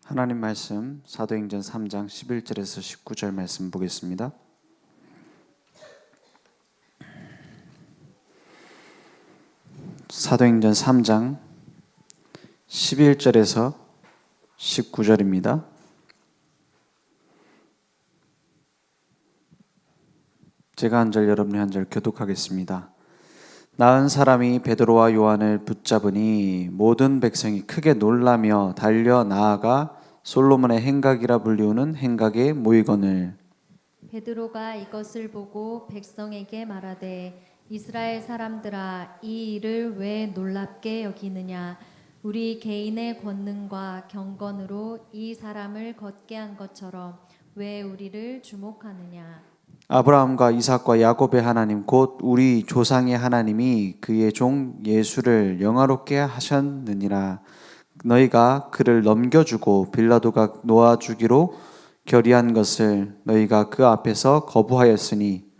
하나님 말씀 사도행전 3장 11절에서 19절 말씀 보겠습니다. 사도행전 3장 11절에서 19절입니다. 제가 한 절 여러분이 한 절 교독하겠습니다. 나은 사람이 베드로와 요한을 붙잡으니 모든 백성이 크게 놀라며 달려 나아가 솔로몬의 행각이라 불리우는 행각에 모이거늘. 베드로가 이것을 보고 백성에게 말하되 이스라엘 사람들아, 이 일을 왜 놀랍게 여기느냐? 우리 개인의 권능과 경건으로 이 사람을 걷게 한 것처럼 왜 우리를 주목하느냐? 아브라함과 이삭과 야곱의 하나님 곧 우리 조상의 하나님이 그의 종 예수를 영화롭게 하셨느니라. 너희가 그를 넘겨주고 빌라도가 놓아주기로 결의한 것을 너희가 그 앞에서 거부하였으니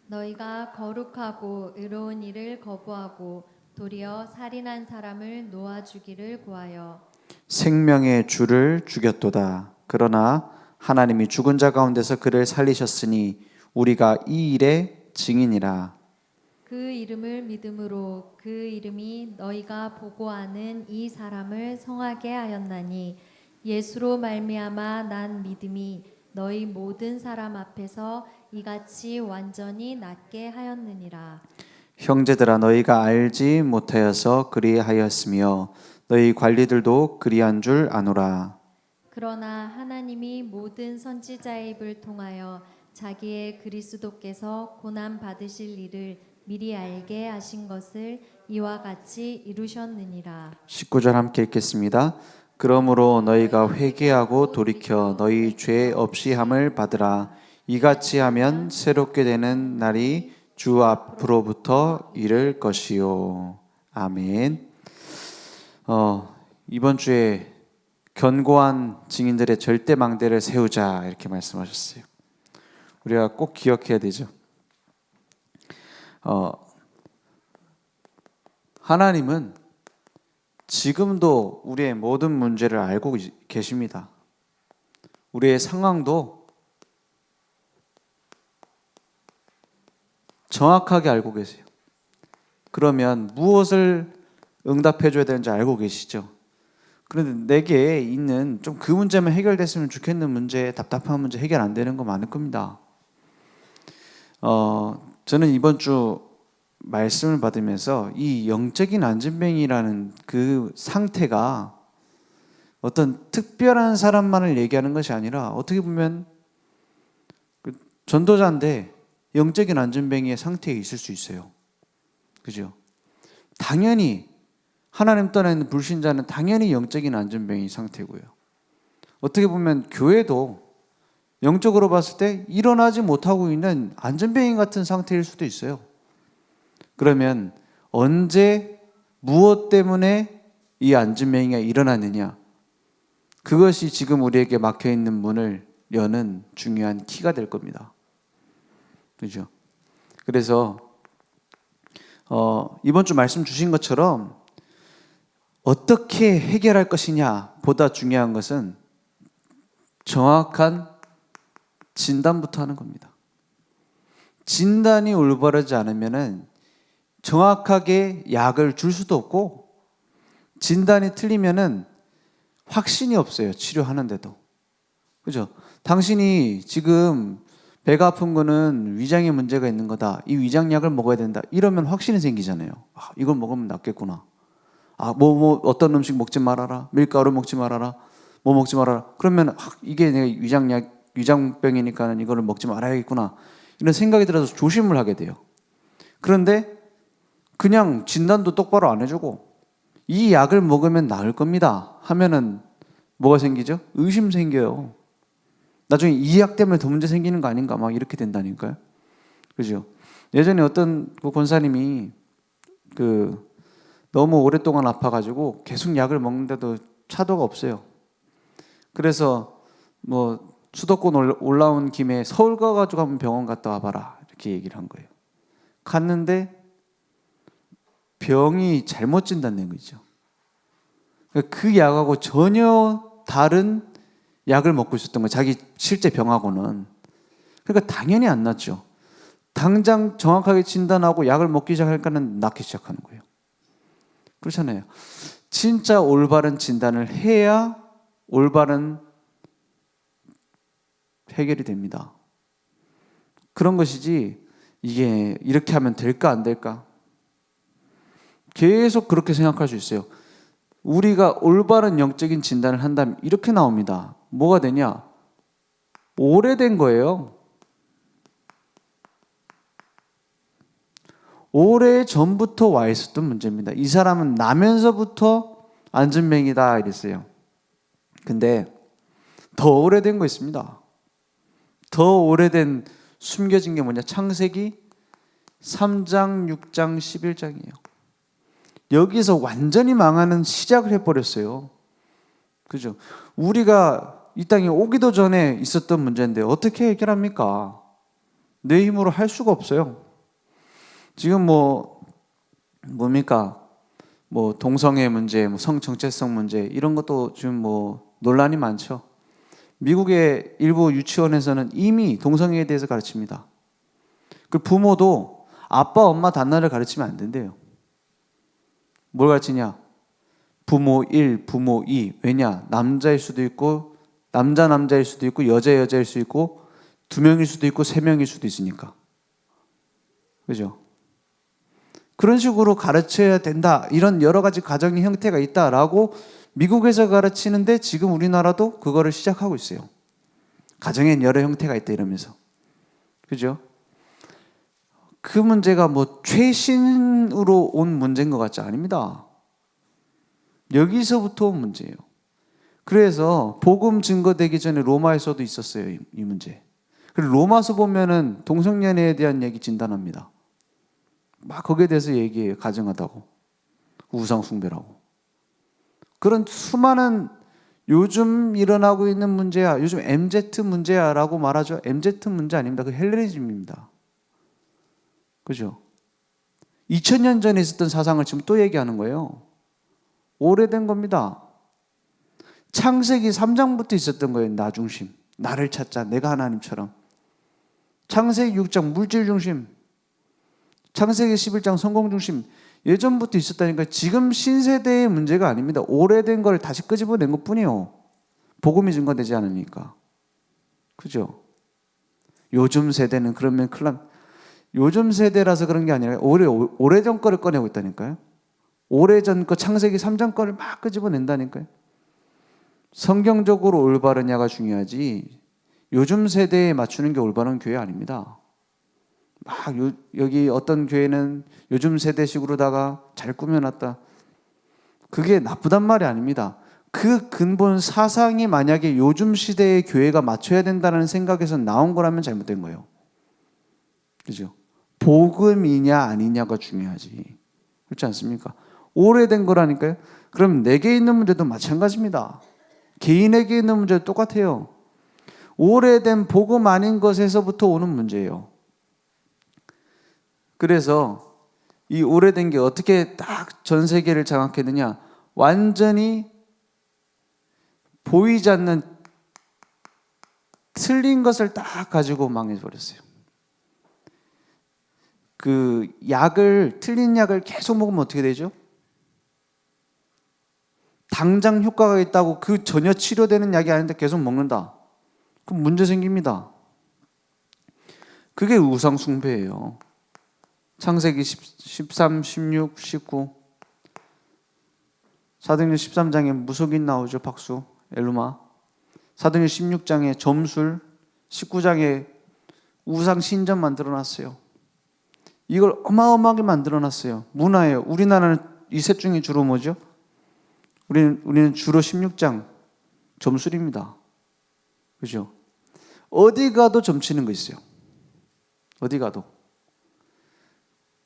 너희가 거룩하고 의로운 일을 거부하고 도리어 살인한 사람을 놓아주기를 구하여 생명의 주를 죽였도다. 그러나 하나님이 죽은 자 가운데서 그를 살리셨으니 우리가 이 일의 증인이라. 그 이름을 믿음으로 그 이름이 너희가 보고하는 이 사람을 성하게 하였나니 예수로 말미암아 난 믿음이 너희 모든 사람 앞에서 이같이 완전히 낫게 하였느니라. 형제들아, 너희가 알지 못하여서 그리하였으며 너희 관리들도 그리한 줄 아노라. 그러나 하나님이 모든 선지자의 입을 통하여 자기의 그리스도께서 고난 받으실 일을 미리 알게 하신 것을 이와 같이 이루셨느니라. 19절 함께 읽겠습니다. 그러므로 너희가 회개하고 돌이켜 너희 죄 없이 함을 받으라. 이같이 하면 새롭게 되는 날이 주 앞으로부터 이를 것이요. 아멘. 이번 주에 견고한 증인들의 절대 망대를 세우자 이렇게 말씀하셨어요. 우리가 꼭 기억해야 되죠. 하나님은 지금도 우리의 모든 문제를 알고 계십니다. 우리의 상황도 정확하게 알고 계세요. 그러면 무엇을 응답해 줘야 되는지 알고 계시죠? 그런데 내게 있는 좀 그 문제만 해결됐으면 좋겠는 문제, 답답한 문제 해결 안 되는 거 많을 겁니다. 저는 이번 주 말씀을 받으면서 이 영적인 안진뱅이라는 그 상태가 어떤 특별한 사람만을 얘기하는 것이 아니라 어떻게 보면 전도자인데 영적인 안진뱅이의 상태에 있을 수 있어요. 그죠? 당연히 하나님 떠나 있는 불신자는 당연히 영적인 안진뱅이 상태고요. 어떻게 보면 교회도 영적으로 봤을 때 일어나지 못하고 있는 안진뱅이 같은 상태일 수도 있어요. 그러면 언제 무엇 때문에 이 안진뱅이가 일어나느냐? 그것이 지금 우리에게 막혀있는 문을 여는 중요한 키가 될 겁니다. 그렇죠? 그래서 이번 주 말씀 주신 것처럼 어떻게 해결할 것이냐 보다 중요한 것은 정확한 진단부터 하는 겁니다. 진단이 올바르지 않으면은 정확하게 약을 줄 수도 없고 진단이 틀리면은 확신이 없어요. 치료하는데도. 그죠? 당신이 지금 배가 아픈 거는 위장에 문제가 있는 거다. 이 위장약을 먹어야 된다. 이러면 확신이 생기잖아요. 이걸 먹으면 낫겠구나. 어떤 음식 먹지 말아라. 밀가루 먹지 말아라. 뭐 먹지 말아라. 그러면 이게 내가 위장병이니까는 이거를 먹지 말아야겠구나. 이런 생각이 들어서 조심을 하게 돼요. 그런데 그냥 진단도 똑바로 안 해주고 이 약을 먹으면 나을 겁니다 하면은 뭐가 생기죠? 의심 생겨요. 나중에 이 약 때문에 더 문제 생기는 거 아닌가 막 이렇게 된다니까요. 그죠? 예전에 어떤 권사님이 너무 오랫동안 아파가지고 계속 약을 먹는데도 차도가 없어요. 그래서 수도권 올라온 김에 서울 가가지고 한번 병원 갔다 와봐라 이렇게 얘기를 한 거예요. 갔는데 병이 잘못 진단된 거죠. 그 약하고 전혀 다른 약을 먹고 있었던 거예요. 자기 실제 병하고는. 그러니까 당연히 안 낫죠. 당장 정확하게 진단하고 약을 먹기 시작하니까는 낫기 시작하는 거예요. 그렇잖아요. 진짜 올바른 진단을 해야 올바른 해결이 됩니다. 그런 것이지 이게 이렇게 하면 될까 안 될까? 계속 그렇게 생각할 수 있어요. 우리가 올바른 영적인 진단을 한다면 이렇게 나옵니다. 뭐가 되냐? 오래된 거예요. 오래 전부터 와 있었던 문제입니다. 이 사람은 나면서부터 안전뱅이다 이랬어요. 근데 더 오래된 거 있습니다. 더 오래된 숨겨진 게 뭐냐? 창세기 3장, 6장, 11장이에요. 여기서 완전히 망하는 시작을 해버렸어요. 그죠? 우리가 이 땅에 오기도 전에 있었던 문제인데 어떻게 해결합니까? 내 힘으로 할 수가 없어요. 지금 뭡니까? 동성애 문제, 성 정체성 문제 이런 것도 지금 논란이 많죠. 미국의 일부 유치원에서는 이미 동성애에 대해서 가르칩니다. 그 부모도 아빠, 엄마 단어를 가르치면 안 된대요. 뭘 가르치냐? 부모 1, 부모 2. 왜냐? 남자일 수도 있고 남자일 수도 있고 여자일 수도 있고 2명일 수도 있고 3명일 수도 있으니까. 그죠? 그런 식으로 가르쳐야 된다. 이런 여러 가지 가정의 형태가 있다라고 미국에서 가르치는데 지금 우리나라도 그거를 시작하고 있어요. 가정엔 여러 형태가 있다 이러면서. 그죠? 그 문제가 최신으로 온 문제인 것 같지 아닙니다. 여기서부터 온 문제예요. 그래서 복음 증거되기 전에 로마에서도 있었어요, 이 문제. 그리고 로마서 보면은 동성연애에 대한 얘기 진단합니다. 막 거기에 대해서 얘기해요. 가증하다고, 우상 숭배라고. 그런 수많은 요즘 일어나고 있는 문제야, 요즘 MZ 문제야라고 말하죠. MZ 문제 아닙니다. 그 헬레니즘입니다. 그죠? 2000년 전에 있었던 사상을 지금 또 얘기하는 거예요. 오래된 겁니다. 창세기 3장부터 있었던 거예요. 나 중심, 나를 찾자, 내가 하나님처럼. 창세기 6장 물질 중심, 창세기 11장 성공 중심, 예전부터 있었다니까. 지금 신세대의 문제가 아닙니다. 오래된 걸 다시 끄집어낸 것뿐이요. 복음이 증거되지 않으니까. 그죠? 요즘 세대는 그러면 큰일 납니다. 요즘 세대라서 그런 게 아니라 오래전 거를 꺼내고 있다니까요. 오래전 거 창세기 3장 거를 막 끄집어낸다니까요. 성경적으로 올바르냐가 중요하지 요즘 세대에 맞추는 게 올바른 교회 아닙니다. 여기 어떤 교회는 요즘 세대식으로다가 잘 꾸며놨다. 그게 나쁘단 말이 아닙니다. 그 근본 사상이 만약에 요즘 시대의 교회가 맞춰야 된다는 생각에서 나온 거라면 잘못된 거예요. 그죠? 복음이냐 아니냐가 중요하지. 그렇지 않습니까? 오래된 거라니까요. 그럼 내게 있는 문제도 마찬가지입니다. 개인에게 있는 문제도 똑같아요. 오래된 복음 아닌 것에서부터 오는 문제예요. 그래서 이 오래된 게 어떻게 딱 전 세계를 장악했느냐? 완전히 보이지 않는 틀린 것을 딱 가지고 망해버렸어요. 틀린 약을 계속 먹으면 어떻게 되죠? 당장 효과가 있다고 그 전혀 치료되는 약이 아닌데 계속 먹는다. 그럼 문제 생깁니다. 그게 우상 숭배예요. 창세기 13, 16, 19 사도행전 13장에 무속인 나오죠. 박수, 엘루마. 사도행전 16장에 점술, 19장에 우상 신전 만들어놨어요. 이걸 어마어마하게 만들어놨어요. 문화예요. 우리나라는 이 셋 중에 주로 뭐죠? 우리는 주로 16장 점술입니다. 그죠? 어디 가도 점치는 거 있어요. 어디 가도.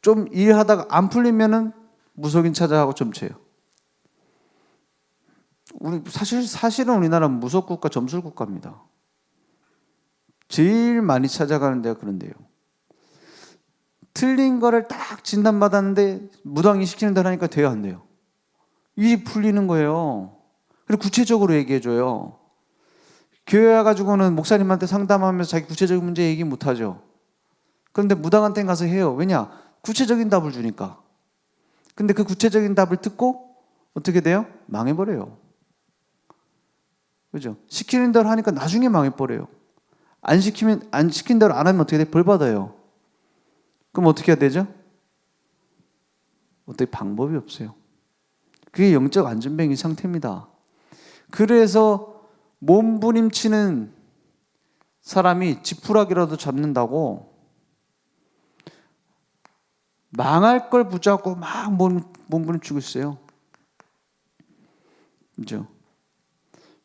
좀 일하다가 안 풀리면은 무속인 찾아가고 점쳐요. 사실은 우리나라는 무속국가, 점술국가입니다. 제일 많이 찾아가는 데가 그런 데요. 틀린 거를 딱 진단받았는데 무당이 시키는 대로 하니까 돼요, 안 돼요? 일이 풀리는 거예요. 그리고 구체적으로 얘기해줘요. 교회 와가지고는 목사님한테 상담하면서 자기 구체적인 문제 얘기 못하죠. 그런데 무당한테 가서 해요. 왜냐? 구체적인 답을 주니까. 근데 그 구체적인 답을 듣고 어떻게 돼요? 망해버려요. 그죠? 시키는 대로 하니까 나중에 망해버려요. 안 시킨 대로 안 하면 어떻게 돼? 벌 받아요. 그럼 어떻게 해야 되죠? 어떻게 방법이 없어요. 그게 영적 안전뱅이 상태입니다. 그래서 몸부림치는 사람이 지푸라기라도 잡는다고 망할 걸 붙잡고 막 몸부림치고 있어요. 그죠?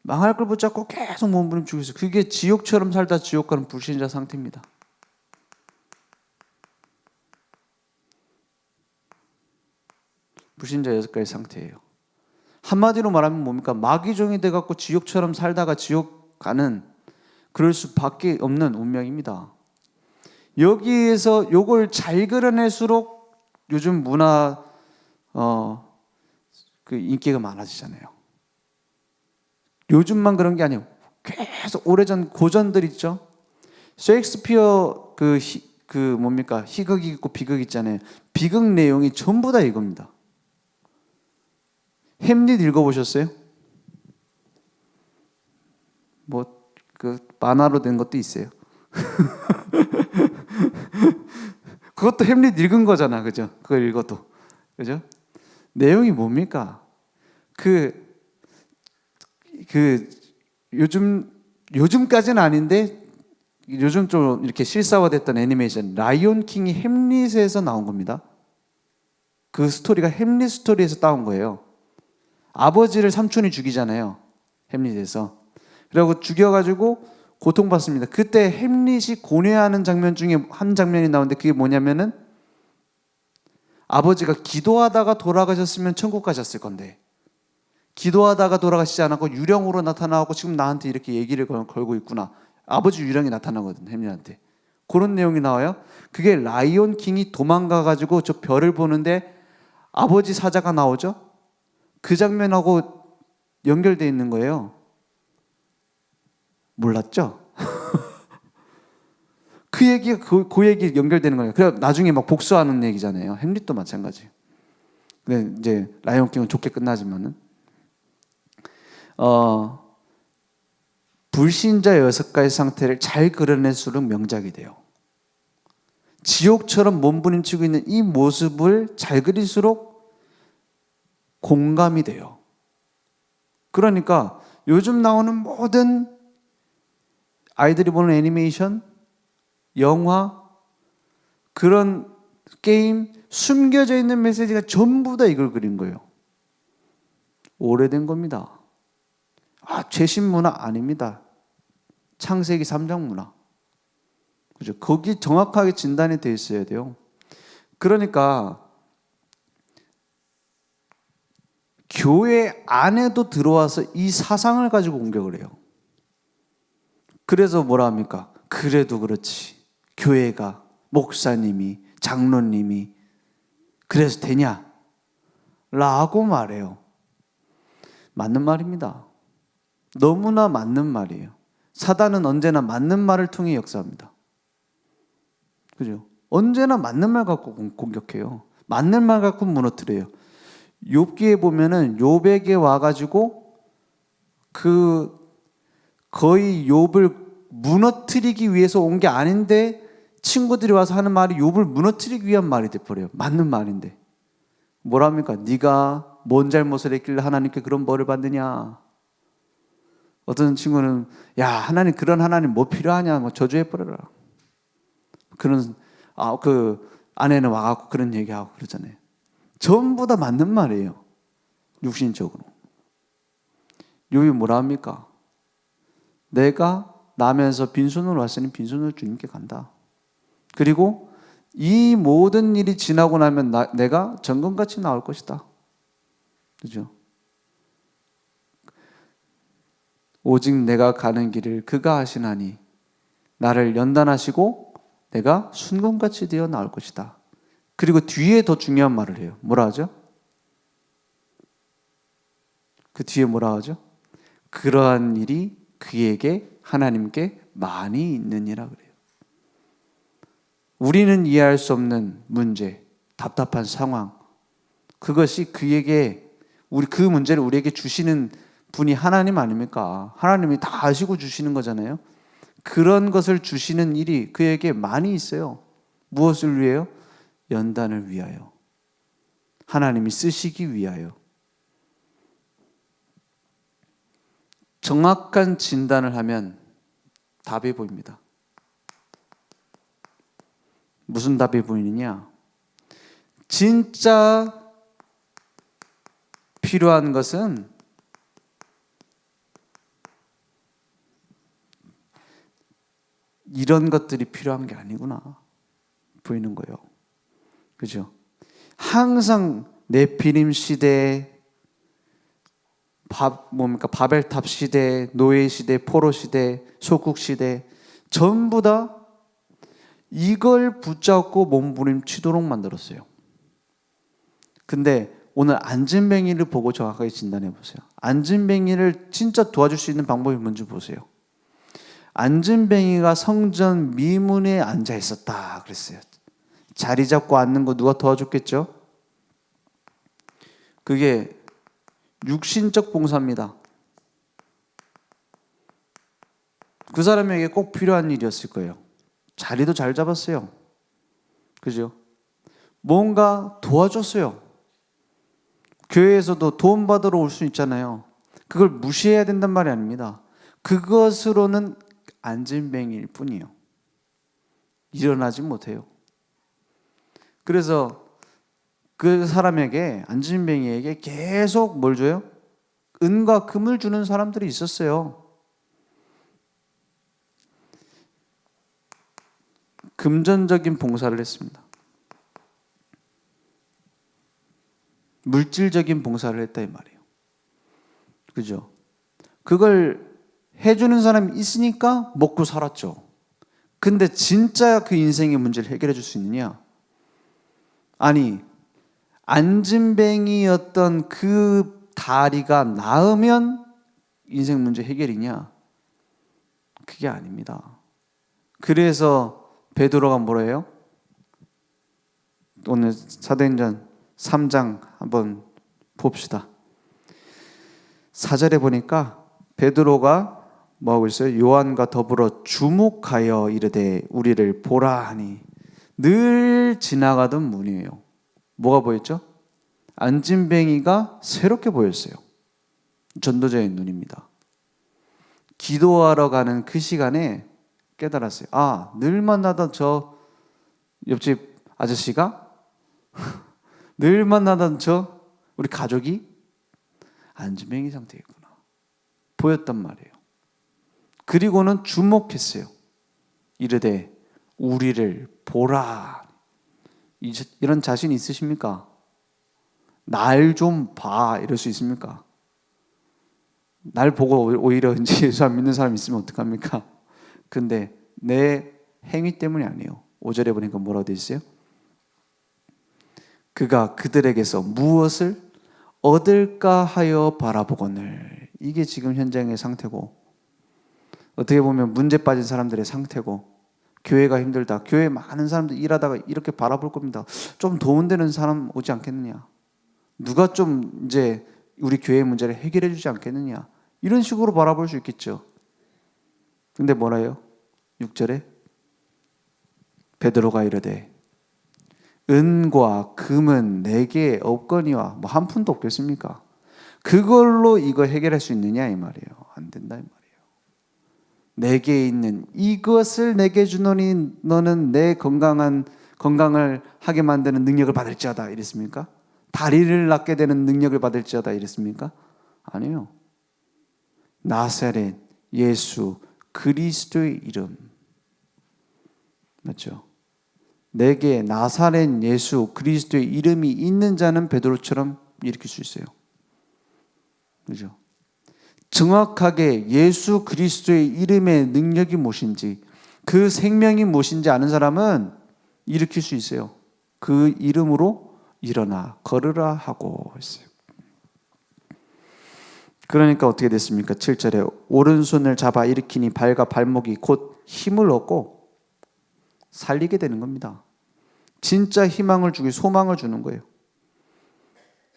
망할 걸 붙잡고 계속 몸부림치고 있어요. 그게 지옥처럼 살다 지옥 가는 불신자 상태입니다. 불신자 6가지 상태예요. 한마디로 말하면 뭡니까? 마귀종이 돼갖고 지옥처럼 살다가 지옥 가는 그럴 수밖에 없는 운명입니다. 여기에서 요걸 잘 그려낼수록 요즘 문화 그 인기가 많아지잖아요. 요즘만 그런 게 아니에요. 계속 오래전 고전들 있죠. 셰익스피어 그 뭡니까? 희극이 있고 비극 있잖아요. 비극 내용이 전부 다 이겁니다. 햄릿 읽어보셨어요? 뭐 그 만화로 된 것도 있어요. 그것도 햄릿 읽은 거잖아, 그죠? 그걸 읽어도, 그죠? 내용이 뭡니까? 요즘까지는 아닌데 요즘 좀 이렇게 실사화됐던 애니메이션 라이온 킹이 햄릿에서 나온 겁니다. 그 스토리가 햄릿 스토리에서 따온 거예요. 아버지를 삼촌이 죽이잖아요. 햄릿에서. 그리고 죽여가지고 고통받습니다. 그때 햄릿이 고뇌하는 장면 중에 한 장면이 나오는데 그게 뭐냐면은 아버지가 기도하다가 돌아가셨으면 천국 가셨을 건데 기도하다가 돌아가시지 않았고 유령으로 나타나고 지금 나한테 이렇게 얘기를 걸고 있구나. 아버지 유령이 나타나거든, 햄릿한테. 그런 내용이 나와요. 그게 라이온 킹이 도망가가지고 저 별을 보는데 아버지 사자가 나오죠. 그 장면하고 연결되어 있는 거예요. 몰랐죠? 그 얘기가 그 얘기 연결되는 거예요. 그래 나중에 막 복수하는 얘기잖아요. 햄릿도 마찬가지. 근데 이제 라이온 킹은 좋게 끝나지만은 불신자 6가지 상태를 잘 그려낼수록 명작이 돼요. 지옥처럼 몸부림치고 있는 이 모습을 잘 그릴수록 공감이 돼요. 그러니까 요즘 나오는 모든 아이들이 보는 애니메이션, 영화, 그런 게임, 숨겨져 있는 메시지가 전부 다 이걸 그린 거예요. 오래된 겁니다. 최신 문화 아닙니다. 창세기 3장 문화. 그죠? 거기 정확하게 진단이 돼 있어야 돼요. 그러니까 교회 안에도 들어와서 이 사상을 가지고 공격을 해요. 그래서 뭐라 합니까? 그래도 그렇지. 교회가, 목사님이, 장로님이 그래서 되냐? 라고 말해요. 맞는 말입니다. 너무나 맞는 말이에요. 사단은 언제나 맞는 말을 통해 역사합니다. 그죠? 언제나 맞는 말 갖고 공격해요. 맞는 말 갖고 무너뜨려요. 욥기에 보면은 욥에게 와가지고 거의 욥을 무너뜨리기 위해서 온 게 아닌데 친구들이 와서 하는 말이 욥을 무너뜨리기 위한 말이 돼버려요. 맞는 말인데 뭐랍니까? 네가 뭔 잘못을 했길래 하나님께 그런 벌을 받느냐. 어떤 친구는 야 하나님 그런 하나님 뭐 필요하냐 뭐 저주해버려라. 그런 그 아내는 와갖고 그런 얘기하고 그러잖아요. 전부 다 맞는 말이에요. 육신적으로. 욥이 뭐라 합니까? 내가 나면서 빈손으로 왔으니 빈손으로 주님께 간다. 그리고 이 모든 일이 지나고 나면 내가 정금같이 나올 것이다. 그죠? 오직 내가 가는 길을 그가 하시나니 나를 연단하시고 내가 순금같이 되어 나올 것이다. 그리고 뒤에 더 중요한 말을 해요. 뭐라 하죠? 그 뒤에 뭐라 하죠? 그러한 일이 그에게 하나님께 많이 있느니라 그래요. 우리는 이해할 수 없는 문제, 답답한 상황, 그것이 그에게 그 문제를 우리에게 주시는 분이 하나님 아닙니까? 하나님이 다 아시고 주시는 거잖아요. 그런 것을 주시는 일이 그에게 많이 있어요. 무엇을 위해요? 연단을 위하여. 하나님이 쓰시기 위하여. 정확한 진단을 하면 답이 보입니다. 무슨 답이 보이느냐? 진짜 필요한 것은 이런 것들이 필요한 게 아니구나 보이는 거예요. 그죠? 항상 네피림 시대, 바벨탑 시대, 노예 시대, 포로 시대, 소국 시대 전부 다 이걸 붙잡고 몸부림치도록 만들었어요. 근데 오늘 안진뱅이를 보고 정확하게 진단해 보세요. 안진뱅이를 진짜 도와줄 수 있는 방법이 뭔지 보세요. 안진뱅이가 성전 미문에 앉아 있었다 그랬어요. 자리 잡고 앉는 거 누가 도와줬겠죠? 그게 육신적 봉사입니다. 그 사람에게 꼭 필요한 일이었을 거예요. 자리도 잘 잡았어요. 그죠? 뭔가 도와줬어요. 교회에서도 도움 받으러 올 수 있잖아요. 그걸 무시해야 된단 말이 아닙니다. 그것으로는 안진뱅이일 뿐이에요. 일어나지 못해요. 그래서 그 사람에게, 안진뱅이에게 계속 뭘 줘요? 은과 금을 주는 사람들이 있었어요. 금전적인 봉사를 했습니다. 물질적인 봉사를 했다 이 말이에요. 그죠? 그걸 해주는 사람이 있으니까 먹고 살았죠. 근데 진짜 그 인생의 문제를 해결해 줄 수 있느냐? 아니, 안진뱅이였던 그 다리가 나으면 인생 문제 해결이냐? 그게 아닙니다. 그래서 베드로가 뭐라 해요? 오늘 사도행전 3장 한번 봅시다. 4절에 보니까 베드로가 뭐하고 있어요? 요한과 더불어 주목하여 이르되 우리를 보라 하니. 늘 지나가던 문이에요. 뭐가 보였죠? 안진뱅이가 새롭게 보였어요. 전도자의 눈입니다. 기도하러 가는 그 시간에 깨달았어요. 아, 늘 만나던 저 옆집 아저씨가 늘 만나던 저 우리 가족이 안진뱅이 상태였구나 보였단 말이에요. 그리고는 주목했어요. 이르되 우리를 보라. 이런 자신 있으십니까? 날 좀 봐 이럴 수 있습니까? 날 보고 오히려 이제 예수 안 믿는 사람 있으면 어떡합니까? 근데 내 행위 때문이 아니에요. 5절에 보니까 뭐라고 되어 있어요? 그가 그들에게서 무엇을 얻을까 하여 바라보거늘. 이게 지금 현장의 상태고, 어떻게 보면 문제 빠진 사람들의 상태고, 교회가 힘들다, 교회 많은 사람들 일하다가 이렇게 바라볼 겁니다. 좀 도움되는 사람 오지 않겠느냐, 누가 좀 이제 우리 교회의 문제를 해결해 주지 않겠느냐, 이런 식으로 바라볼 수 있겠죠. 근데 뭐라 해요? 6절에 베드로가 이르되 은과 금은 내게 없거니와. 뭐 한 푼도 없겠습니까? 그걸로 이거 해결할 수 있느냐 이 말이에요. 안 된다 이 말이에요. 내게 있는 이것을 내게 주노니 너는 내 건강을 하게 만드는 능력을 받을지어다 이랬습니까? 다리를 낫게 되는 능력을 받을지어다 이랬습니까? 아니에요. 나사렛 예수 그리스도의 이름, 맞죠? 내게 나사렛 예수 그리스도의 이름이 있는 자는 베드로처럼 일으킬 수 있어요. 그죠? 정확하게 예수 그리스도의 이름의 능력이 무엇인지, 그 생명이 무엇인지 아는 사람은 일으킬 수 있어요. 그 이름으로 일어나 걸으라 하고 있어요. 그러니까 어떻게 됐습니까? 7절에 오른손을 잡아 일으키니 발과 발목이 곧 힘을 얻고 살리게 되는 겁니다. 진짜 희망을 주기 소망을 주는 거예요.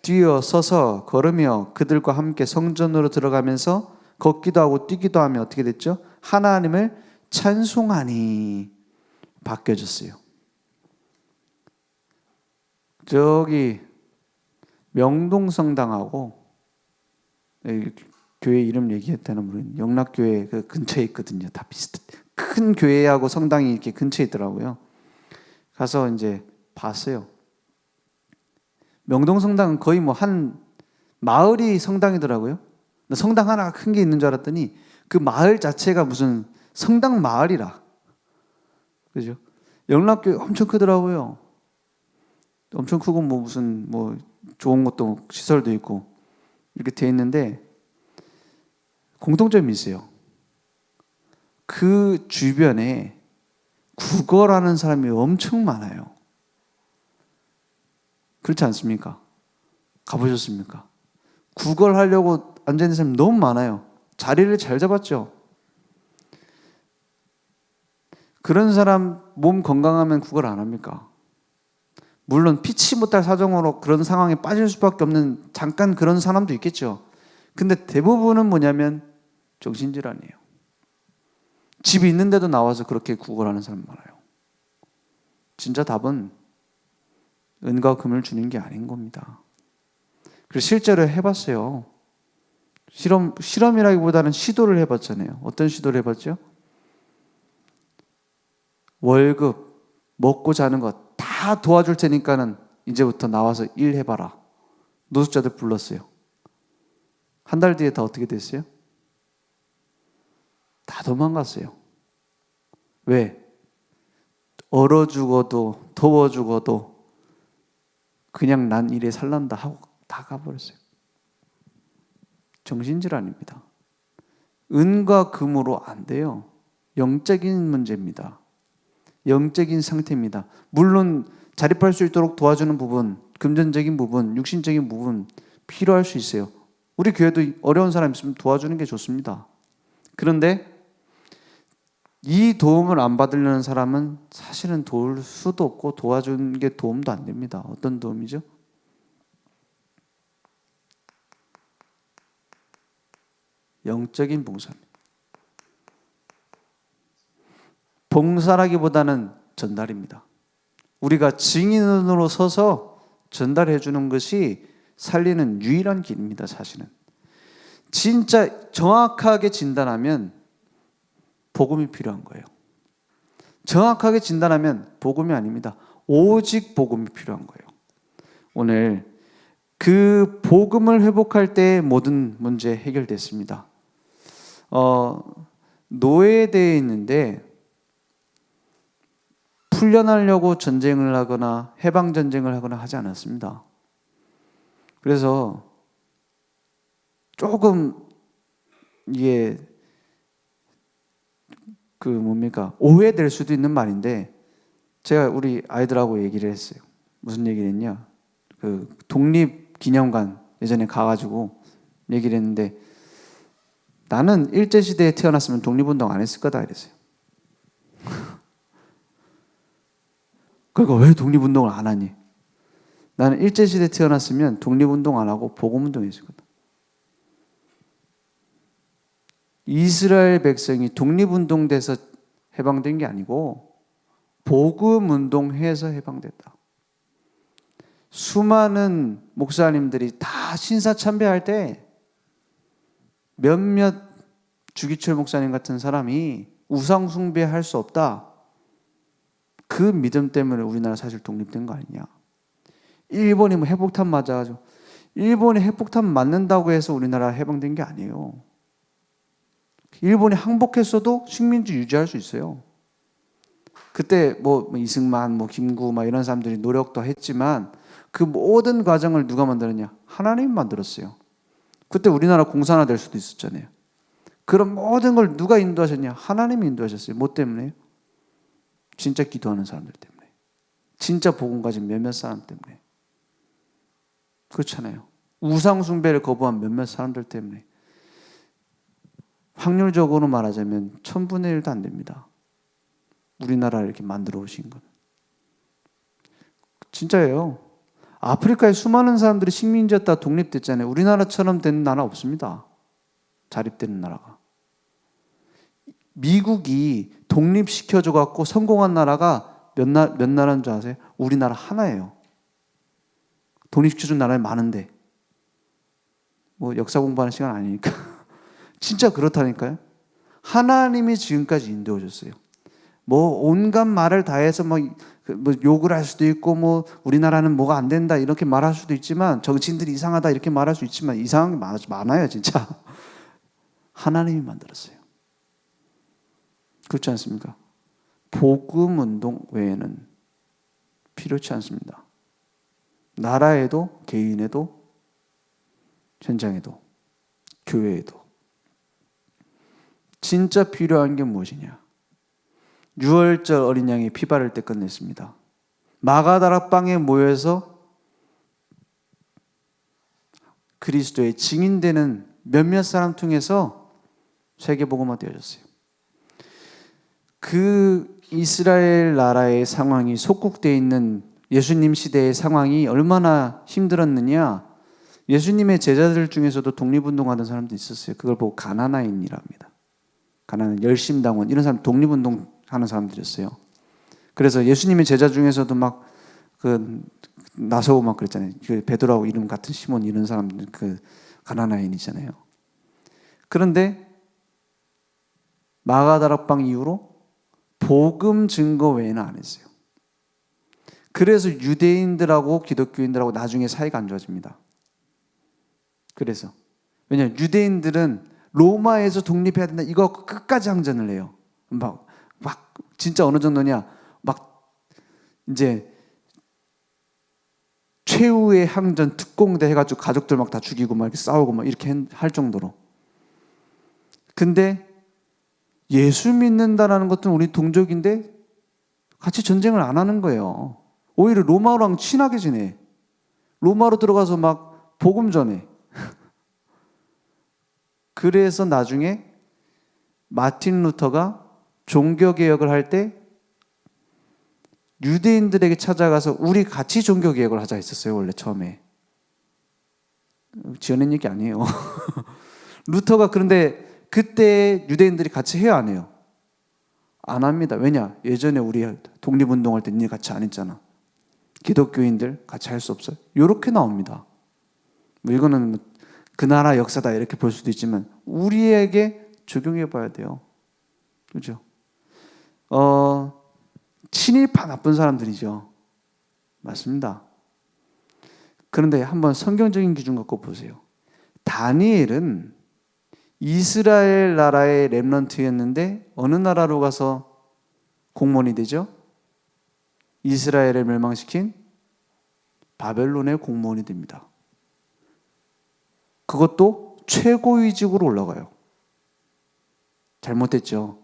뛰어 서서 걸으며 그들과 함께 성전으로 들어가면서 걷기도 하고 뛰기도 하며 어떻게 됐죠? 하나님을 찬송하니 바뀌어졌어요. 저기 명동성당하고 교회 이름 얘기했다는 분은 영락교회 그 근처에 있거든요. 다 비슷해. 큰 교회하고 성당이 이렇게 근처에 있더라고요. 가서 이제 봤어요. 명동성당은 거의 뭐 한 마을이 성당이더라고요. 성당 하나 큰 게 있는 줄 알았더니 그 마을 자체가 무슨 성당 마을이라. 그죠? 영락교회 엄청 크더라고요. 엄청 크고 뭐 무슨 뭐 좋은 것도 시설도 있고 이렇게 돼 있는데 공통점이 있어요. 그 주변에 국어라는 사람이 엄청 많아요. 그렇지 않습니까? 가보셨습니까? 국어를 하려고 앉아있는 사람이 너무 많아요. 자리를 잘 잡았죠. 그런 사람 몸 건강하면 국어를 안 합니까? 물론 피치 못할 사정으로 그런 상황에 빠질 수밖에 없는 잠깐 그런 사람도 있겠죠. 근데 대부분은 뭐냐면 정신질환이에요. 집이 있는데도 나와서 그렇게 국어를 하는 사람 많아요. 진짜 답은 은과 금을 주는 게 아닌 겁니다. 그래서 실제로 해봤어요. 실험이라기보다는 시도를 해봤잖아요. 어떤 시도를 해봤죠? 월급, 먹고 자는 것 다 도와줄 테니까는 이제부터 나와서 일해봐라. 노숙자들 불렀어요. 한 달 뒤에 다 어떻게 됐어요? 다 도망갔어요. 왜? 얼어 죽어도 더워 죽어도 그냥 난 일에 살란다 하고 다 가버렸어요. 정신질환입니다. 은과 금으로 안 돼요. 영적인 문제입니다. 영적인 상태입니다. 물론 자립할 수 있도록 도와주는 부분, 금전적인 부분, 육신적인 부분 필요할 수 있어요. 우리 교회도 어려운 사람 있으면 도와주는 게 좋습니다. 그런데 이 도움을 안 받으려는 사람은 사실은 도울 수도 없고 도와주는 게 도움도 안 됩니다. 어떤 도움이죠? 영적인 봉사입니다. 봉사라기보다는 전달입니다. 우리가 증인으로 서서 전달해 주는 것이 살리는 유일한 길입니다. 사실은 진짜 정확하게 진단하면 복음이 필요한 거예요. 정확하게 진단하면 복음이 아닙니다. 오직 복음이 필요한 거예요. 오늘 그 복음을 회복할 때 모든 문제 해결됐습니다. 노예되어 있는데 풀려나려고 전쟁을 하거나 해방 전쟁을 하거나 하지 않았습니다. 그래서 조금 이게 오해될 수도 있는 말인데 제가 우리 아이들하고 얘기를 했어요. 무슨 얘기를 했냐? 그 독립기념관 예전에 가가지고 얘기를 했는데 나는 일제시대에 태어났으면 독립운동 안 했을 거다 이랬어요. 그러니까 왜 독립운동을 안 하니? 나는 일제시대에 태어났으면 독립운동 안 하고 복음운동 했을 거다. 이스라엘 백성이 독립운동돼서 해방된 게 아니고 복음운동해서 해방됐다. 수많은 목사님들이 다 신사참배할 때 몇몇 주기철 목사님 같은 사람이 우상숭배할 수 없다. 그 믿음 때문에 우리나라 사실 독립된 거 아니냐. 일본이 뭐 핵폭탄 맞아가지고 일본이 핵폭탄 맞는다고 해서 우리나라 해방된 게 아니에요. 일본이 항복했어도 식민지 유지할 수 있어요. 그때 뭐 이승만, 김구 이런 사람들이 노력도 했지만 그 모든 과정을 누가 만들었냐? 하나님이 만들었어요. 그때 우리나라 공산화 될 수도 있었잖아요. 그런 모든 걸 누가 인도하셨냐? 하나님이 인도하셨어요. 뭐 때문에? 진짜 기도하는 사람들 때문에. 진짜 복음 가진 몇몇 사람 때문에. 그렇잖아요. 우상 숭배를 거부한 몇몇 사람들 때문에. 확률적으로 말하자면 1000분의 1도 안 됩니다. 우리나라를 이렇게 만들어 오신 건. 진짜예요. 아프리카에 수많은 사람들이 식민지였다 독립됐잖아요. 우리나라처럼 된 나라 없습니다. 자립되는 나라가. 미국이 독립시켜줘 갖고 성공한 나라가 몇 나라인 줄 아세요? 우리나라 하나예요. 독립시켜준 나라에 많은데. 뭐 역사 공부하는 시간 아니니까. 진짜 그렇다니까요. 하나님이 지금까지 인도해 줬어요. 뭐 온갖 말을 다 해서 뭐 욕을 할 수도 있고 뭐 우리나라는 뭐가 안 된다 이렇게 말할 수도 있지만 정치인들이 이상하다 이렇게 말할 수 있지만 이상한 게 많아요 진짜. 하나님이 만들었어요. 그렇지 않습니까? 복음 운동 외에는 필요치 않습니다. 나라에도 개인에도 현장에도 교회에도 진짜 필요한 게 무엇이냐? 6월절 어린 양이 피 바를 때 끝냈습니다. 마가다락방에 모여서 그리스도의 증인되는 몇몇 사람 통해서 세계복음화 되어졌어요. 그 이스라엘 나라의 상황이 속국되어 있는 예수님 시대의 상황이 얼마나 힘들었느냐. 예수님의 제자들 중에서도 독립운동하던 사람도 있었어요. 그걸 보고 가나나인이라 합니다. 가나나인, 열심당원 이런 사람 독립운동 하는 사람들이었어요. 그래서 예수님의 제자 중에서도 막 나서고 막 그랬잖아요. 그 베드로하고 이름 같은 시몬 이런 사람들 그 가나나인이잖아요. 그런데 마가다락방 이후로 복음 증거 외에는 안 했어요. 그래서 유대인들하고 기독교인들하고 나중에 사이가 안 좋아집니다. 그래서 왜냐하면 유대인들은 로마에서 독립해야 된다 이거 끝까지 항전을 해요. 막 진짜 어느 정도냐 막 이제 최후의 항전 특공대 해가지고 가족들 막 다 죽이고 막 이렇게 싸우고 막 이렇게 할 정도로. 근데 예수 믿는다라는 것은 우리 동족인데 같이 전쟁을 안 하는 거예요. 오히려 로마랑 친하게 지내. 로마로 들어가서 막 복음 전해. 그래서 나중에 마틴 루터가 종교개혁을 할 때 유대인들에게 찾아가서 우리 같이 종교개혁을 하자 했었어요. 원래 처음에. 지어낸 얘기 아니에요. 루터가 그런데 그때 유대인들이 같이 해요 안 해요? 안 합니다. 왜냐? 예전에 우리 독립운동할 때 니네 같이 안 했잖아. 기독교인들 같이 할 수 없어요. 이렇게 나옵니다. 뭐 이거는 그 나라 역사다 이렇게 볼 수도 있지만 우리에게 적용해 봐야 돼요. 그렇죠? 친일파 나쁜 사람들이죠. 맞습니다. 그런데 한번 성경적인 기준 갖고 보세요. 다니엘은 이스라엘 나라의 렘넌트였는데 어느 나라로 가서 공무원이 되죠? 이스라엘을 멸망시킨 바벨론의 공무원이 됩니다. 그것도 최고위직으로 올라가요. 잘못됐죠?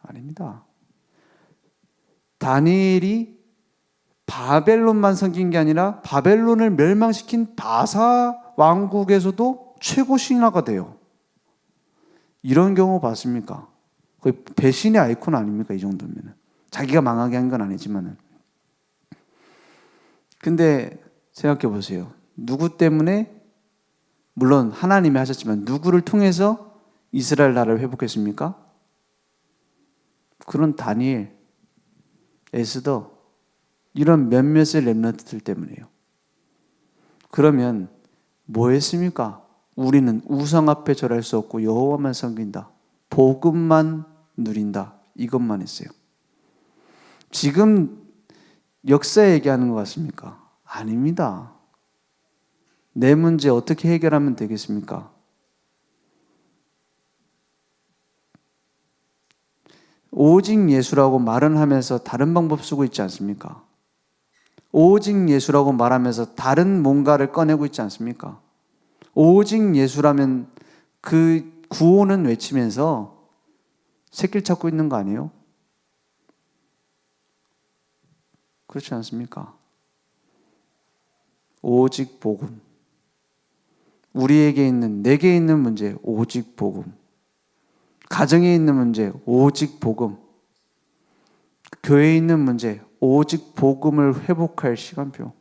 아닙니다. 다니엘이 바벨론만 섬긴 게 아니라 바벨론을 멸망시킨 바사 왕국에서도 최고 신하가 돼요. 이런 경우 봤습니까? 거의 배신의 아이콘 아닙니까? 이 정도면. 자기가 망하게 한 건 아니지만은. 근데 생각해 보세요. 누구 때문에 물론 하나님이 하셨지만 누구를 통해서 이스라엘 나라를 회복했습니까? 그런 다니엘, 에스더 이런 몇몇의 렘넌트들 때문이에요. 그러면 뭐 했습니까? 우리는 우상 앞에 절할 수 없고 여호와만 섬긴다. 복음만 누린다. 이것만 했어요. 지금 역사 얘기하는 것 같습니까? 아닙니다. 내 문제 어떻게 해결하면 되겠습니까? 오직 예수라고 말은 하면서 다른 방법 쓰고 있지 않습니까? 오직 예수라고 말하면서 다른 뭔가를 꺼내고 있지 않습니까? 오직 예수라면 그 구호는 외치면서 새길 찾고 있는 거 아니에요? 그렇지 않습니까? 오직 복음. 우리에게 있는, 내게 있는 문제, 오직 복음. 가정에 있는 문제, 오직 복음. 교회에 있는 문제, 오직 복음을 회복할 시간표.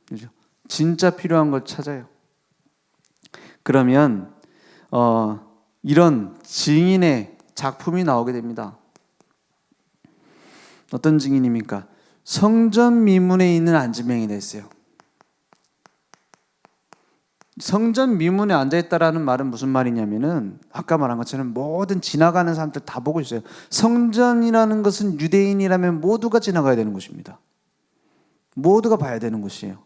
그죠? 진짜 필요한 걸 찾아요. 그러면 이런 증인의 작품이 나오게 됩니다. 어떤 증인입니까? 성전 미문에 있는 안진뱅이 됐어요. 성전 미문에 앉아있다라는 말은 무슨 말이냐면은 아까 말한 것처럼 모든 지나가는 사람들 다 보고 있어요. 성전이라는 것은 유대인이라면 모두가 지나가야 되는 곳입니다. 모두가 봐야 되는 곳이에요.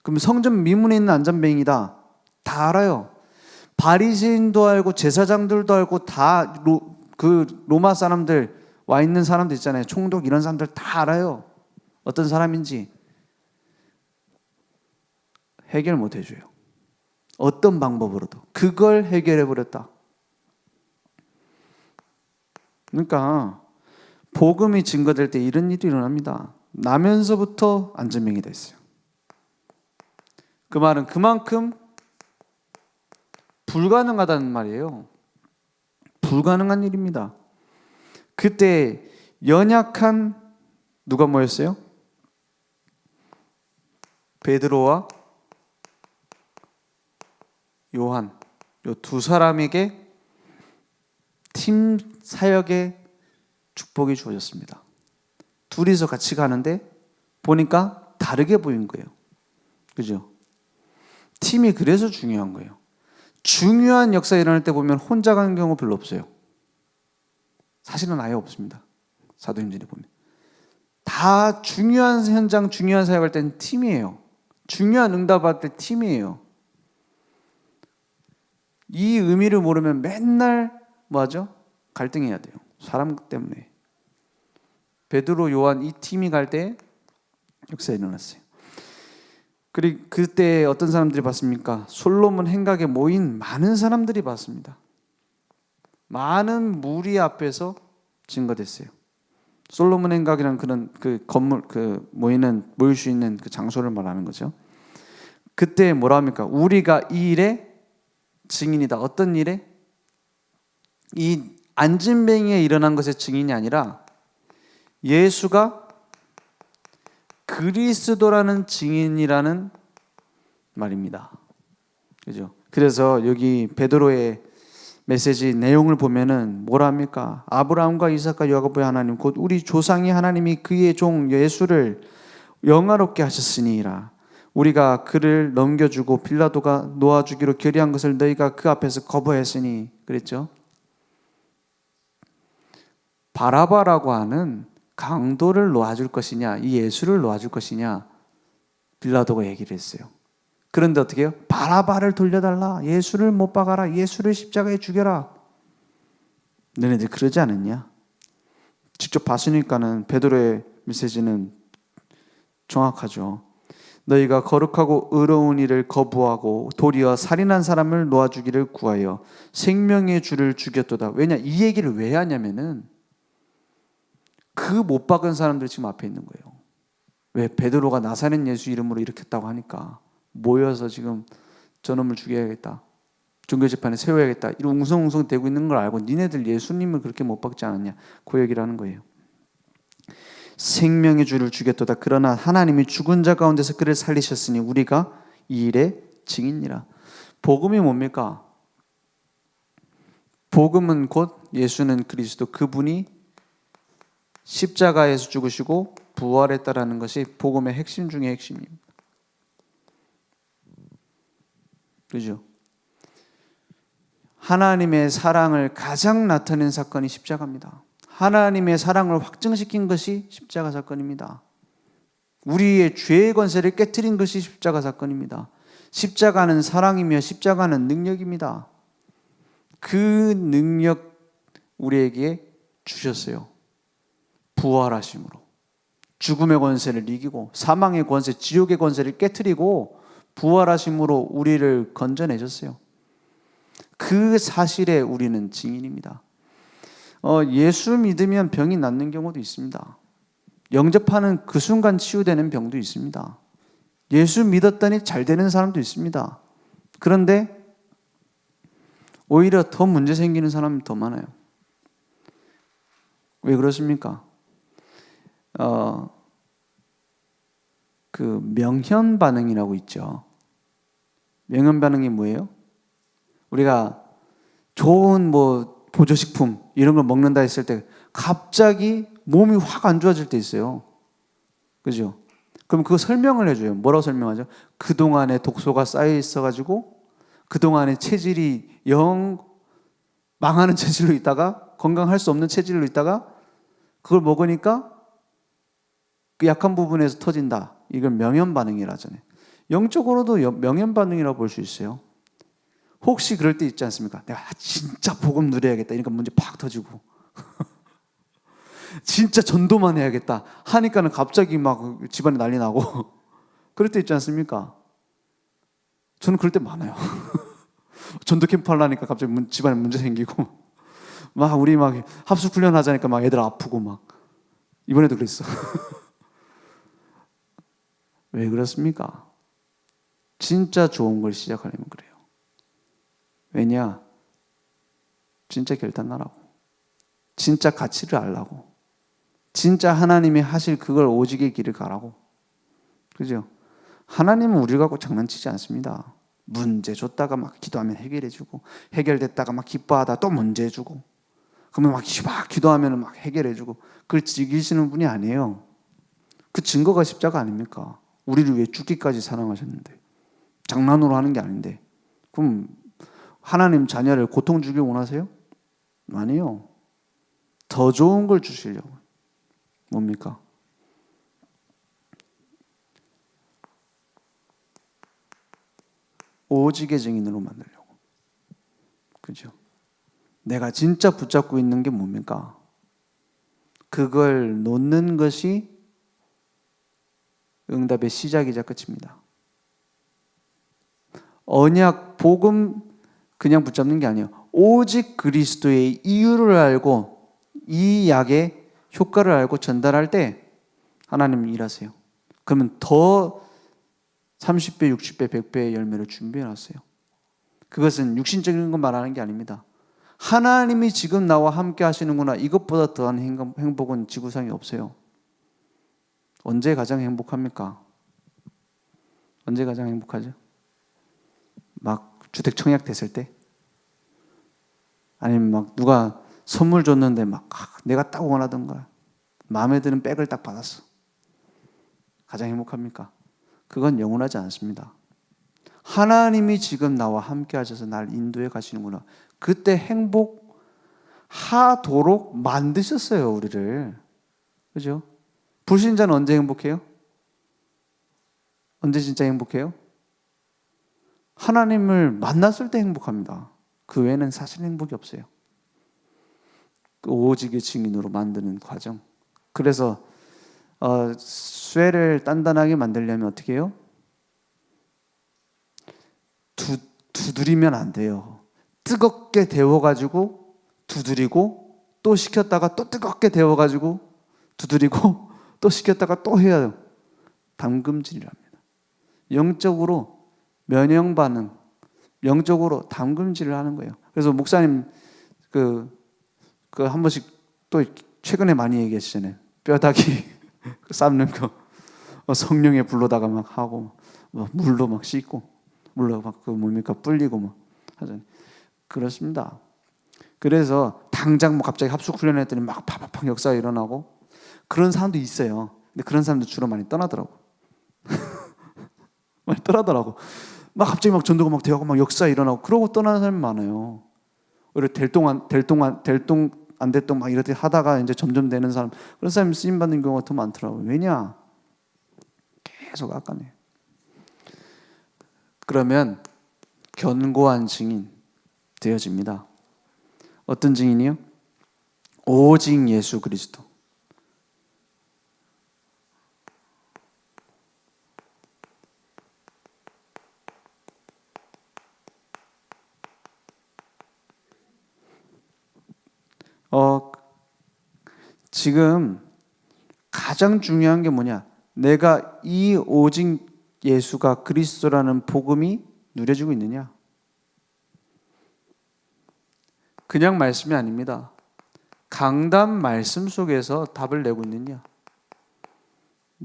그럼 성전 미문에 있는 안전뱅이다. 다 알아요. 바리새인도 알고 제사장들도 알고 다 로마 사람들 와 있는 사람들 있잖아요. 총독 이런 사람들 다 알아요. 어떤 사람인지 해결 못 해줘요. 어떤 방법으로도 그걸 해결해 버렸다. 그러니까 복음이 증거될 때 이런 일이 일어납니다. 나면서부터 안전병이 됐어요. 그 말은 그만큼 불가능하다는 말이에요. 불가능한 일입니다. 그때 연약한 누가 모였어요? 베드로와 요한, 이 두 사람에게 팀 사역의 축복이 주어졌습니다. 둘이서 같이 가는데 보니까 다르게 보인 거예요. 그죠? 팀이 그래서 중요한 거예요. 중요한 역사 일어날 때 보면 혼자 가는 경우 별로 없어요. 사실은 아예 없습니다. 사도행전에 보면 다 중요한 현장, 중요한 사역할 때는 팀이에요. 중요한 응답할 때 팀이에요. 이 의미를 모르면 맨날 뭐하죠? 갈등해야 돼요. 사람 때문에. 베드로, 요한 이 팀이 갈 때 역사가 일어났어요. 그리고 그때 어떤 사람들이 봤습니까? 솔로몬 행각에 모인 많은 사람들이 봤습니다. 많은 무리 앞에서 증거됐어요. 솔로몬 행각이라는 그런 그 건물, 그 모일 수 있는 그 장소를 말하는 거죠. 그때 뭐라 합니까? 우리가 이 일에 증인이다. 어떤 일에? 이 안진뱅이에 일어난 것의 증인이 아니라 예수가 그리스도라는 증인이라는 말입니다. 그죠? 그래서 여기 베드로의 메시지 내용을 보면은 뭐라 합니까? 아브라함과 이삭과 야곱의 하나님 곧 우리 조상이 하나님이 그의 종 예수를 영화롭게 하셨으니라. 우리가 그를 넘겨주고 빌라도가 놓아주기로 결의한 것을 너희가 그 앞에서 거부했으니 그랬죠. 바라바라고 하는 강도를 놓아줄 것이냐, 이 예수를 놓아줄 것이냐, 빌라도가 얘기를 했어요. 그런데 어떻게 해요? 바라바를 돌려달라. 예수를 못 박아라. 예수를 십자가에 죽여라. 너네들 그러지 않았냐? 직접 봤으니까는 베드로의 메시지는 정확하죠. 너희가 거룩하고 의로운 일을 거부하고 도리어 살인한 사람을 놓아주기를 구하여 생명의 주를 죽였도다. 왜냐? 이 얘기를 왜 하냐면은 그 못 박은 사람들이 지금 앞에 있는 거예요. 왜? 베드로가 나사렛 예수 이름으로 일으켰다고 하니까 모여서 지금 저놈을 죽여야겠다, 종교재판에 세워야겠다, 이런 웅성웅성 되고 있는 걸 알고 니네들 예수님을 그렇게 못 박지 않았냐, 그 얘기를 하는 거예요. 생명의 주를 죽였도다. 그러나 하나님이 죽은 자 가운데서 그를 살리셨으니 우리가 이 일의 증인이라. 복음이 뭡니까? 복음은 곧 예수는 그리스도, 그분이 십자가에서 죽으시고 부활했다라는 것이 복음의 핵심 중의 핵심입니다. 그죠? 하나님의 사랑을 가장 나타낸 사건이 십자가입니다. 하나님의 사랑을 확증시킨 것이 십자가 사건입니다. 우리의 죄의 권세를 깨트린 것이 십자가 사건입니다. 십자가는 사랑이며 십자가는 능력입니다. 그 능력 우리에게 주셨어요. 부활하심으로 죽음의 권세를 이기고 사망의 권세, 지옥의 권세를 깨트리고 부활하심으로 우리를 건져내셨어요. 그 사실에 우리는 증인입니다. 예수 믿으면 병이 낫는 경우도 있습니다. 영접하는 그 순간 치유되는 병도 있습니다. 예수 믿었더니 잘 되는 사람도 있습니다. 그런데 오히려 더 문제 생기는 사람이 더 많아요. 왜 그렇습니까? 그 명현 반응이라고 있죠. 명현 반응이 뭐예요? 우리가 좋은 뭐 보조식품 이런 걸 먹는다 했을 때 갑자기 몸이 확 안 좋아질 때 있어요. 그죠? 그럼 그거 설명을 해줘요. 뭐라고 설명하죠? 그동안에 독소가 쌓여 있어가지고 그동안에 체질이 영 망하는 체질로 있다가 건강할 수 없는 체질로 있다가 그걸 먹으니까 그 약한 부분에서 터진다. 이걸 명현 반응이라 하잖아요. 영적으로도 명현 반응이라고 볼 수 있어요. 혹시 그럴 때 있지 않습니까? 내가 진짜 복음 누려야겠다. 그러니까 문제 팍 터지고 진짜 전도만 해야겠다 하니까는 갑자기 막 집안에 난리 나고 그럴 때 있지 않습니까? 저는 그럴 때 많아요. 전도 캠프 하려니까 갑자기 집안에 문제 생기고 막 우리 막 합숙 훈련 하자니까 막 애들 아프고 막 이번에도 그랬어. 왜 그렇습니까? 진짜 좋은 걸 시작하려면 그래요. 왜냐? 진짜 결단하라고. 진짜 가치를 알라고. 진짜 하나님이 하실 그걸 오직의 길을 가라고. 그죠? 하나님은 우리를 갖고 장난치지 않습니다. 문제 줬다가 막 기도하면 해결해주고, 해결됐다가 막 기뻐하다 또 문제 주고, 그러면 막 기도하면 막 해결해주고, 그걸 즐기시는 분이 아니에요. 그 증거가 십자가 아닙니까? 우리를 위해 죽기까지 사랑하셨는데, 장난으로 하는 게 아닌데, 그럼 하나님 자녀를 고통 주길 원하세요? 아니요. 더 좋은 걸 주시려고. 뭡니까? 오직의 증인으로 만들려고. 그죠? 내가 진짜 붙잡고 있는 게 뭡니까? 그걸 놓는 것이 응답의 시작이자 끝입니다. 언약, 복음 그냥 붙잡는 게 아니에요. 오직 그리스도의 이유를 알고 이 약의 효과를 알고 전달할 때 하나님이 일하세요. 그러면 더 30배, 60배, 100배의 열매를 준비해 놨어요. 그것은 육신적인 것 말하는 게 아닙니다. 하나님이 지금 나와 함께 하시는구나. 이것보다 더한 행복은 지구상에 없어요. 언제 가장 행복합니까? 언제 가장 행복하죠? 막 주택 청약 됐을 때? 아니면 막 누가 선물 줬는데 막 내가 딱 원하던 거야. 마음에 드는 백을 딱 받았어. 가장 행복합니까? 그건 영원하지 않습니다. 하나님이 지금 나와 함께 하셔서 날 인도해 가시는구나. 그때 행복하도록 만드셨어요, 우리를. 그죠? 불신자는 언제 행복해요? 언제 진짜 행복해요? 하나님을 만났을 때 행복합니다. 그 외에는 사실 행복이 없어요. 그 오직의 증인으로 만드는 과정. 그래서 쇠를 단단하게 만들려면 어떻게 해요? 두드리면 안 돼요. 뜨겁게 데워가지고 두드리고 또 식혔다가 또 뜨겁게 데워가지고 두드리고 또 식혔다가 또 해야 돼요. 담금질이랍니다. 영적으로 면역 반응, 영적으로 담금질을 하는 거예요. 그래서 목사님 한 번씩 또 최근에 많이 얘기하시잖아요. 뼈다귀 삶는 거 성령의 불로다가 막 하고 물로 막 씻고 물로 막 뭡니까 불리고 막 하잖아요. 그렇습니다. 그래서 당장 뭐 갑자기 합숙 훈련했더니 막 팍팍팍 역사가 일어나고 그런 사람도 있어요. 근데 그런 사람들 주로 많이 떠나더라고. 많이 떠나더라고. 막 갑자기 막 전도가 막 되고 막 역사 일어나고 그러고 떠나는 사람이 많아요. 오히려 될 동 안 됐던 막 이렇게 하다가 이제 점점 되는 사람 그런 사람이 쓰임 받는 경우가 더 많더라고요. 왜냐? 계속 아까네. 그러면 견고한 증인 되어집니다. 어떤 증인이요? 오직 예수 그리스도. 지금 가장 중요한 게 뭐냐? 내가 이 오직 예수가 그리스도라는 복음이 누려지고 있느냐? 그냥 말씀이 아닙니다. 강단 말씀 속에서 답을 내고 있느냐.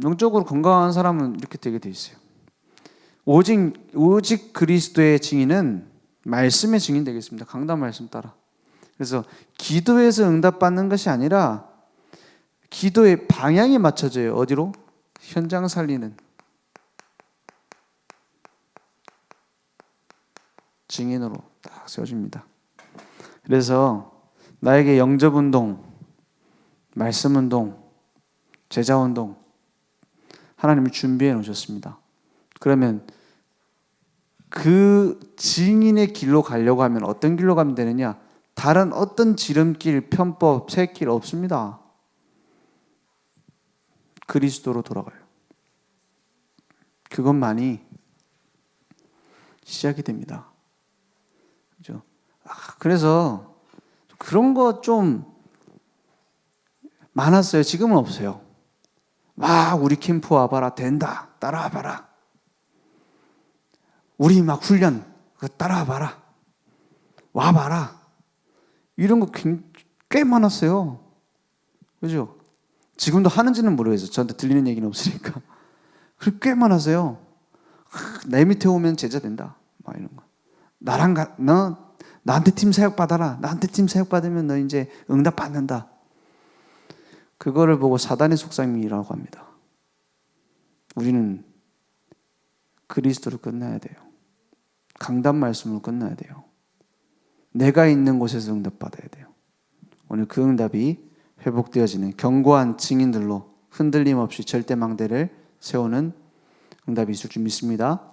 영적으로 건강한 사람은 이렇게 되게 돼 있어요. 오직 그리스도의 증인은 말씀의 증인 되겠습니다. 강단 말씀 따라. 그래서 기도에서 응답받는 것이 아니라 기도의 방향이 맞춰져요. 어디로? 현장 살리는 증인으로 딱 세워집니다. 그래서 나에게 영접운동, 말씀운동, 제자운동 하나님이 준비해 놓으셨습니다. 그러면 그 증인의 길로 가려고 하면 어떤 길로 가면 되느냐? 다른 어떤 지름길, 편법, 새길 없습니다. 그리스도로 돌아가요. 그것만이 시작이 됩니다. 그죠? 그래서 그런 거 좀 많았어요. 지금은 없어요. 와, 우리 캠프 와봐라. 된다. 따라와봐라. 우리 막 훈련 따라와봐라. 와봐라. 이런 거 꽤 많았어요. 그죠? 지금도 하는지는 모르겠어요. 저한테 들리는 얘기는 없으니까. 꽤 많았어요. 내 밑에 오면 제자 된다. 막 이런 거. 너 나한테 팀 사역 받아라. 나한테 팀 사역 받으면 너 이제 응답 받는다. 그거를 보고 사단의 속삭임이라고 합니다. 우리는 그리스도로 끝나야 돼요. 강단 말씀으로 끝나야 돼요. 내가 있는 곳에서 응답 받아야 돼요. 오늘 그 응답이 회복되어지는 견고한 증인들로 흔들림 없이 절대 망대를 세우는 응답이 있을 줄 믿습니다.